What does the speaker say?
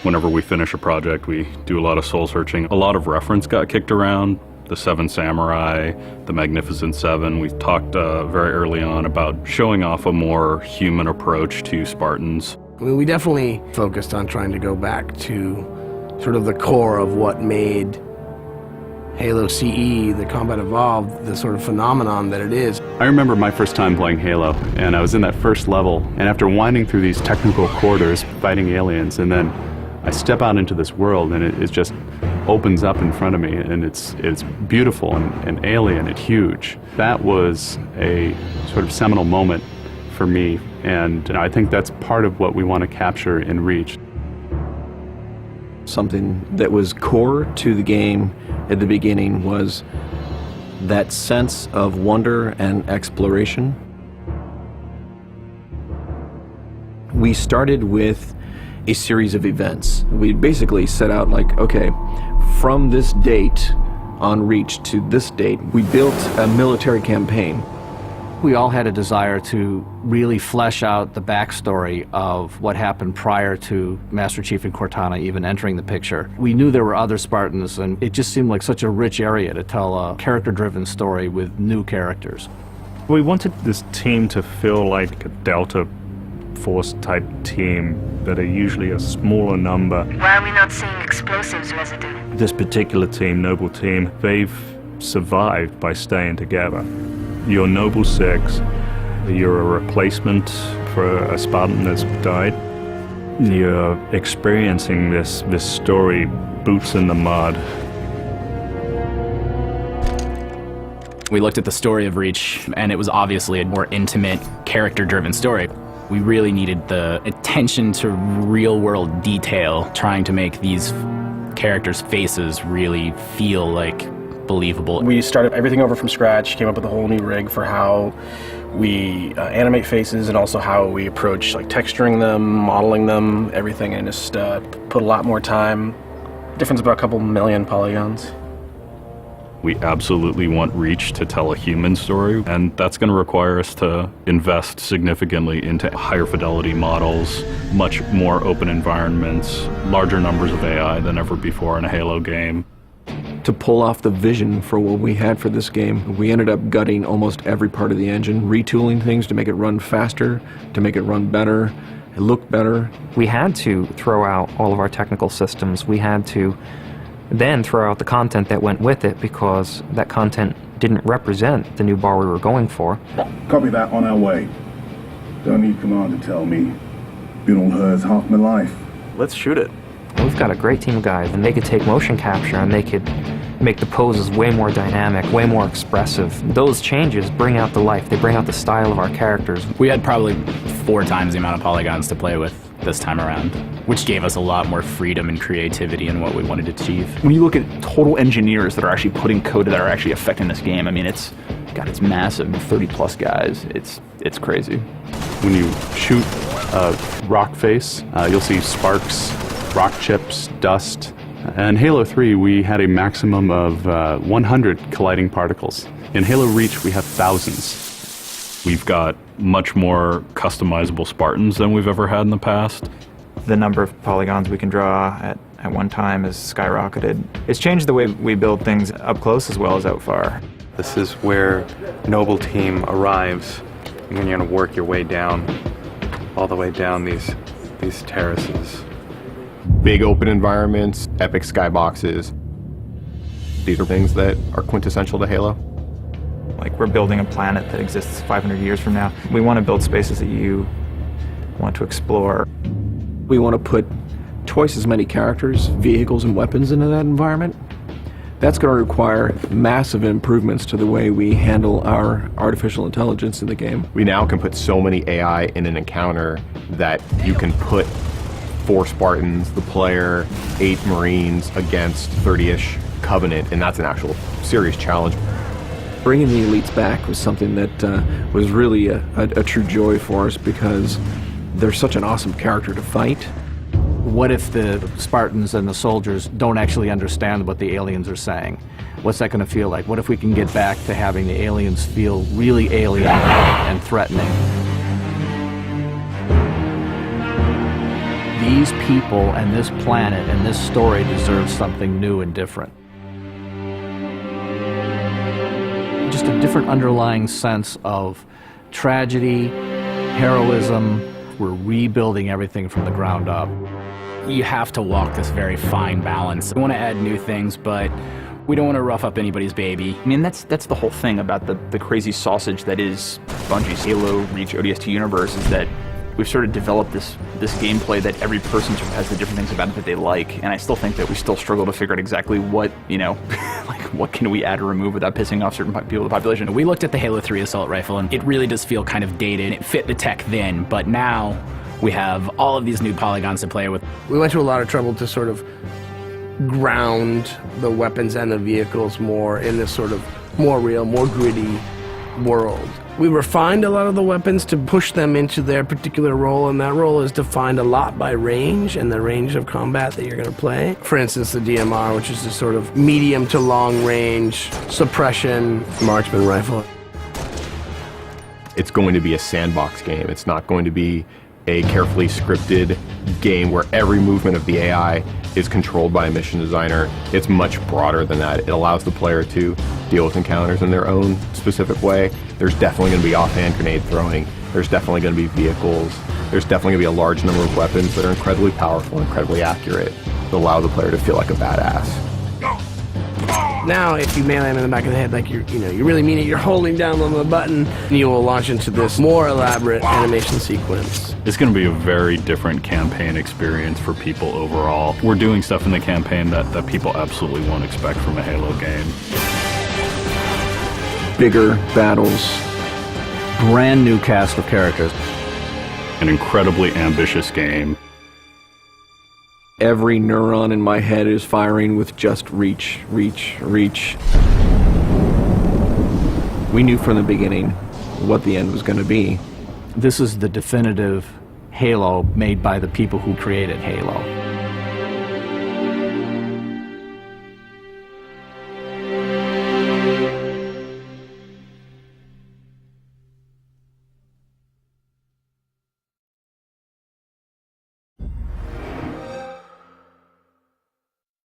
Whenever we finish a project, we do a lot of soul searching. A lot of reference got kicked around. The Seven Samurai, the Magnificent Seven. We talked very early on about showing off a more human approach to Spartans. We definitely focused on trying to go back to sort of the core of what made Halo CE, the Combat Evolved, the sort of phenomenon that it is. I remember my first time playing Halo, and I was in that first level, and after winding through these technical corridors, fighting aliens, and then I step out into this world, and it just opens up in front of me, and it's beautiful and alien and huge. That was a sort of seminal moment for me, and I think that's part of what we want to capture in Reach. Something that was core to the game at the beginning was that sense of wonder and exploration. We started with a series of events. We basically set out like, okay, from this date on Reach to this date, we built a military campaign. We all had a desire to really flesh out the backstory of what happened prior to Master Chief and Cortana even entering the picture. We knew there were other Spartans, and it just seemed like such a rich area to tell a character-driven story with new characters. We wanted this team to feel like a Delta Force type team that are usually a smaller number. Why are we not seeing explosives residue? This particular team, Noble Team, they've survived by staying together. You're Noble Six, you're a replacement for a Spartan that's died. You're experiencing this story, boots in the mud. We looked at the story of Reach, and it was obviously a more intimate, character-driven story. We really needed the attention to real-world detail, trying to make these characters' faces really feel like believable. We started everything over from scratch, came up with a whole new rig for how we animate faces and also how we approach like texturing them, modeling them, everything, and just put a lot more time. Difference about a couple million polygons. We absolutely want Reach to tell a human story, and that's going to require us to invest significantly into higher fidelity models, much more open environments, larger numbers of AI than ever before in a Halo game. To pull off the vision for what we had for this game, we ended up gutting almost every part of the engine, retooling things to make it run faster, to make it run better, it looked better. We had to throw out all of our technical systems. We had to then throw out the content that went with it because that content didn't represent the new bar we were going for. Copy that, on our way. Don't need command to tell me. Been on hers half my life. Let's shoot it. We've got a great team of guys, and they could take motion capture and they could make the poses way more dynamic, way more expressive. Those changes bring out the life, they bring out the style of our characters. We had probably 4 times the amount of polygons to play with this time around, which gave us a lot more freedom and creativity in what we wanted to achieve. When you look at total engineers that are actually putting code that are actually affecting this game, I mean, it's massive, 30 plus guys, it's crazy. When you shoot a rock face, you'll see sparks, rock chips, dust. In Halo 3, we had a maximum of 100 colliding particles. In Halo Reach, we have thousands. We've got much more customizable Spartans than we've ever had in the past. The number of polygons we can draw at one time has skyrocketed. It's changed the way we build things up close as well as out far. This is where Noble Team arrives, and then you're going to work your way down, all the way down these terraces. Big open environments, epic skyboxes. These are things that are quintessential to Halo. Like, we're building a planet that exists 500 years from now. We want to build spaces that you want to explore. We want to put twice as many characters, vehicles, and weapons into that environment. That's going to require massive improvements to the way we handle our artificial intelligence in the game. We now can put so many AI in an encounter that you can put 4 Spartans, the player, 8 Marines against 30-ish Covenant, and that's an actual serious challenge. Bringing the elites back was something that was really a true joy for us because they're such an awesome character to fight. What if the Spartans and the soldiers don't actually understand what the aliens are saying? What's that going to feel like? What if we can get back to having the aliens feel really alien and threatening? these people and this planet and this story deserve something new and different. Just a different underlying sense of tragedy, heroism. We're rebuilding everything from the ground up. You have to walk this very fine balance. We want to add new things, but we don't want to rough up anybody's baby. I mean, that's the whole thing about the crazy sausage that is Bungie's Halo Reach ODST universe, is that we've sort of developed this gameplay that every person sort of has the different things about it that they like, and I still think that we still struggle to figure out exactly what, like what can we add or remove without pissing off certain people of the population. We looked at the Halo 3 assault rifle, and it really does feel kind of dated. It fit the tech then, but now we have all of these new polygons to play with. We went to a lot of trouble to sort of ground the weapons and the vehicles more in this sort of more real, more gritty world. We refined a lot of the weapons to push them into their particular role, and that role is defined a lot by range and the range of combat that you're going to play. For instance, the DMR, which is this sort of medium to long range suppression marksman rifle. It's going to be a sandbox game. It's not going to be a carefully scripted game where every movement of the AI is controlled by a mission designer. It's much broader than that. It allows the player to deal with encounters in their own specific way. There's definitely going to be offhand grenade throwing. There's definitely going to be vehicles. There's definitely going to be a large number of weapons that are incredibly powerful, incredibly accurate, that allow the player to feel like a badass. Now, if you melee him in the back of the head like you really mean it, you're holding down on the button, and you will launch into this more elaborate animation sequence. It's going to be a very different campaign experience for people overall. We're doing stuff in the campaign that people absolutely won't expect from a Halo game. Bigger battles, brand new cast of characters. An incredibly ambitious game. Every neuron in my head is firing with just reach, reach, reach. We knew from the beginning what the end was going to be. This is the definitive Halo made by the people who created Halo.